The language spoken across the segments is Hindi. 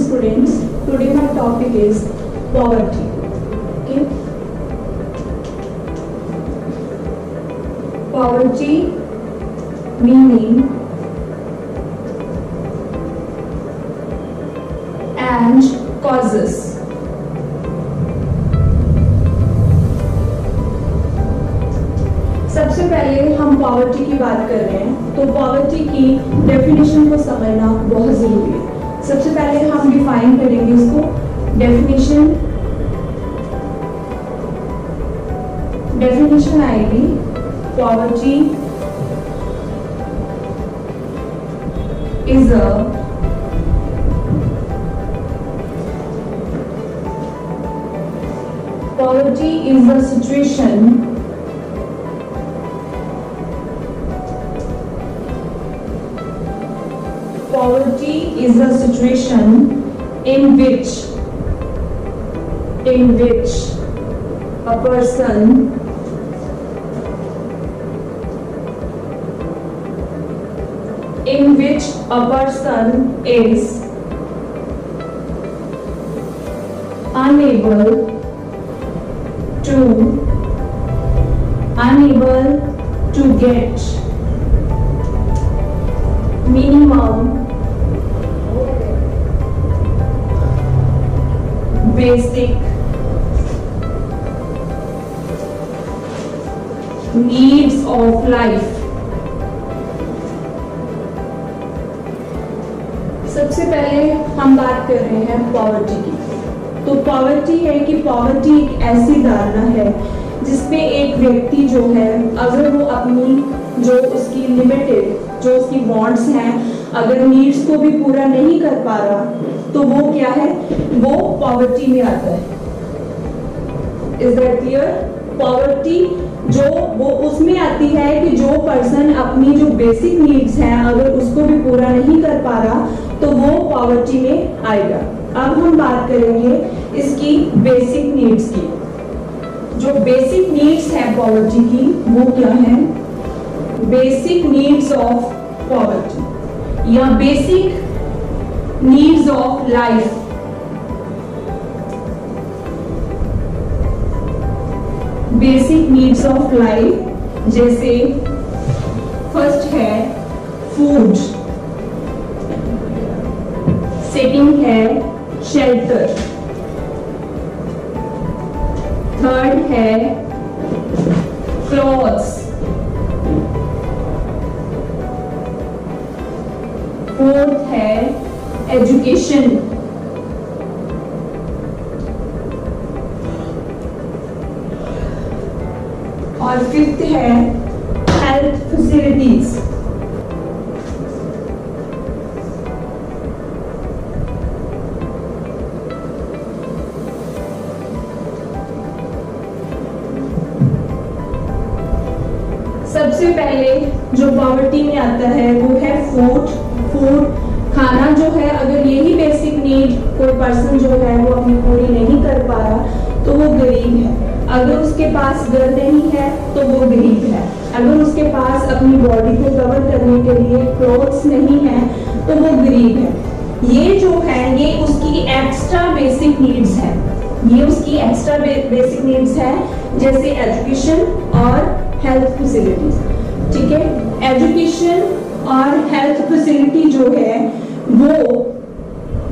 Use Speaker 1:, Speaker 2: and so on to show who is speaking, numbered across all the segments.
Speaker 1: students, today my topic is poverty. Okay. Poverty meaning and causes. सबसे पहले हम पॉवर्टी की बात कर रहे हैं, तो पॉवर्टी की डेफिनेशन को समझना बहुत जरूरी है। सबसे पहले हम डिफाइन करेंगे इसको। डेफिनेशन आएगी poverty is a situation Poverty is a situation in which a person is unable to get minimum basic needs of life। सबसे पहले हम बात कर रहे हैं पॉवर्टी की। तो पॉवर्टी है कि पॉवर्टी एक ऐसी धारणा है जिसमें एक व्यक्ति जो है, अगर वो अपनी जो उसकी लिमिटेड जो उसकी वांट्स हैं, अगर नीड्स को भी पूरा नहीं कर पा रहा, तो वो क्या है, वो पॉवर्टी में आता है। Is that clear? पॉवर्टी जो वो उसमें आती है कि जो पर्सन अपनी जो बेसिक नीड्स हैं, अगर उसको भी पूरा नहीं कर पा रहा, तो वो पॉवर्टी में आएगा। अब हम बात करेंगे इसकी बेसिक नीड्स की। जो बेसिक नीड्स है पॉवर्टी की, वो क्या है? बेसिक नीड्स ऑफ पॉवर्टी या basic needs of life. Basic needs of life जैसे फर्स्ट है फूड, सेकंड है शेल्टर, थर्ड है क्लॉथ्स, फोर्थ है एजुकेशन, और फिफ्थ है हेल्थ फैसिलिटीज। सबसे पहले जो पॉवर्टी में आता है वो है फूड, खाना जो है, अगर यही बेसिक नीड कोई पर्सन जो है वो अपनी पूरी नहीं कर पा रहा, तो वो गरीब है। अगर उसके पास घर नहीं है तो वो गरीब है। अगर उसके पास अपनी बॉडी को कवर करने के लिए क्लोथ्स नहीं है तो वो गरीब है। ये जो है ये उसकी एक्स्ट्रा बेसिक नीड्स है, ये उसकी एक्स्ट्रा बेसिक नीड्स है, जैसे एजुकेशन और हेल्थ फैसिलिटीज। ठीक है, एजुकेशन और हेल्थ फैसिलिटी जो है वो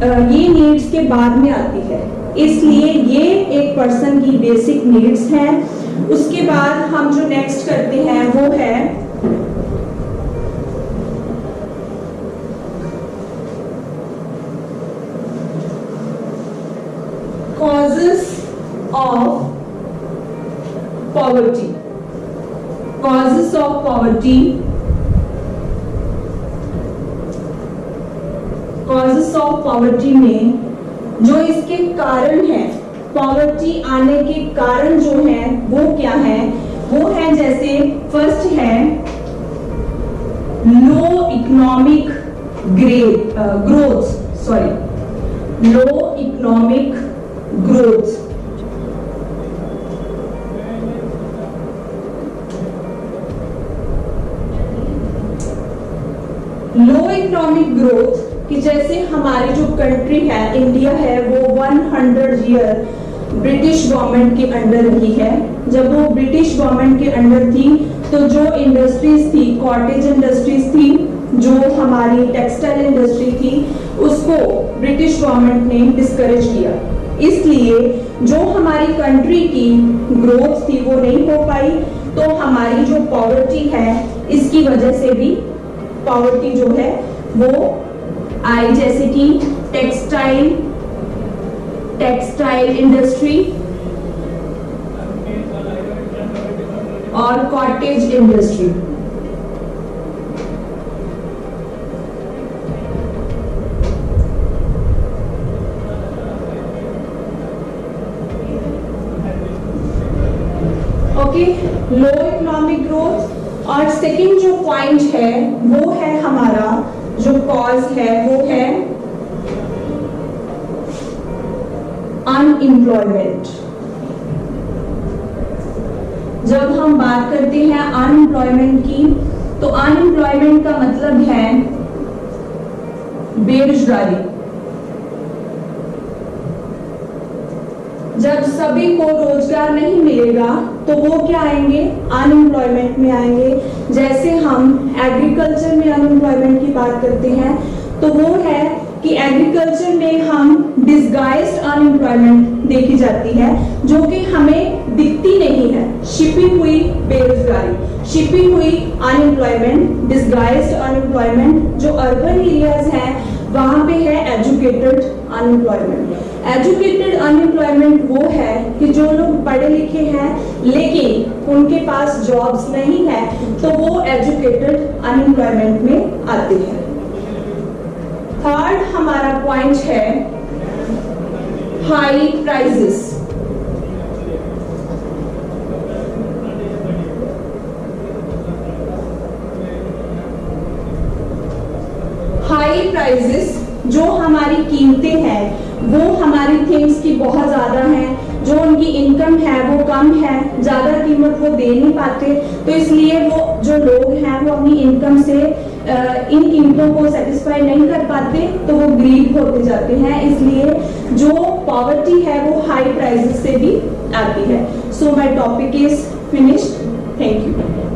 Speaker 1: ये नीड्स के बाद में आती है, इसलिए ये एक पर्सन की बेसिक नीड्स है। उसके बाद हम जो नेक्स्ट करते हैं वो है causes of poverty। causes of poverty, causes of poverty में जो इसके कारण है, पॉवर्टी आने के कारण जो है वो क्या है, वो है जैसे फर्स्ट है low economic growth, low economic growth. Low economic growth कि जैसे हमारी जो कंट्री है इंडिया है वो 100 ईयर ब्रिटिश गवर्नमेंट के अंडर रही है। जब वो ब्रिटिश गवर्नमेंट के अंडर थी तो जो इंडस्ट्रीज थी, कॉटेज इंडस्ट्रीज थी, जो हमारी टेक्सटाइल इंडस्ट्री थी, उसको ब्रिटिश गवर्नमेंट ने डिस्करेज किया। इसलिए जो हमारी कंट्री की ग्रोथ थी वो नहीं हो पाई। तो हमारी जो पॉवर्टी है इसकी वजह से भी पॉवर्टी जो है वो आई, जैसे कि टेक्सटाइल इंडस्ट्री और cottage industry. Okay, low economic growth. और सेकंड जो पॉइंट है वो है हमारा जो कॉज है वो है अनएम्प्लॉयमेंट। जब हम बात करते हैं अनएम्प्लॉयमेंट की तो अनएम्प्लॉयमेंट का मतलब है बेरोजगारी। जब सभी को रोजगार नहीं मिलेगा तो वो क्या आएंगे, अनएम्प्लॉयमेंट में आएंगे। जैसे हम एग्रीकल्चर में अनएम्प्लॉयमेंट की बात करते हैं तो वो है कि एग्रीकल्चर में हम डिस्गाइज्ड अनएम्प्लॉयमेंट देखी जाती है जो कि हमें दिखती नहीं है, छिपी हुई बेरोजगारी, छिपी हुई अनएम्प्लॉयमेंट, डिस्गाइज्ड अनएम्प्लॉयमेंट। जो अर्बन एरियाज हैं वहां पे है एजुकेटेड अनएम्प्लॉयमेंट। एजुकेटेड अनएम्प्लॉयमेंट वो है कि जो लोग पढ़े लिखे हैं लेकिन उनके पास जॉब्स नहीं है तो वो एजुकेटेड अनएम्प्लॉयमेंट में आते हैं। थर्ड हमारा पॉइंट है हाई प्राइसेस। हाई प्राइसेस, जो हमारी कीमतें हैं वो हमारी थिंग्स की बहुत ज्यादा हैं, जो उनकी इनकम है वो कम है, ज्यादा कीमत वो दे नहीं पाते, तो इसलिए वो जो लोग हैं वो अपनी इनकम से इन कीमतों को सेटिस्फाई नहीं कर पाते तो वो गरीब होते जाते हैं। इसलिए जो पॉवर्टी है वो हाई प्राइसेस से भी आती है। So my topic is finished. Thank you.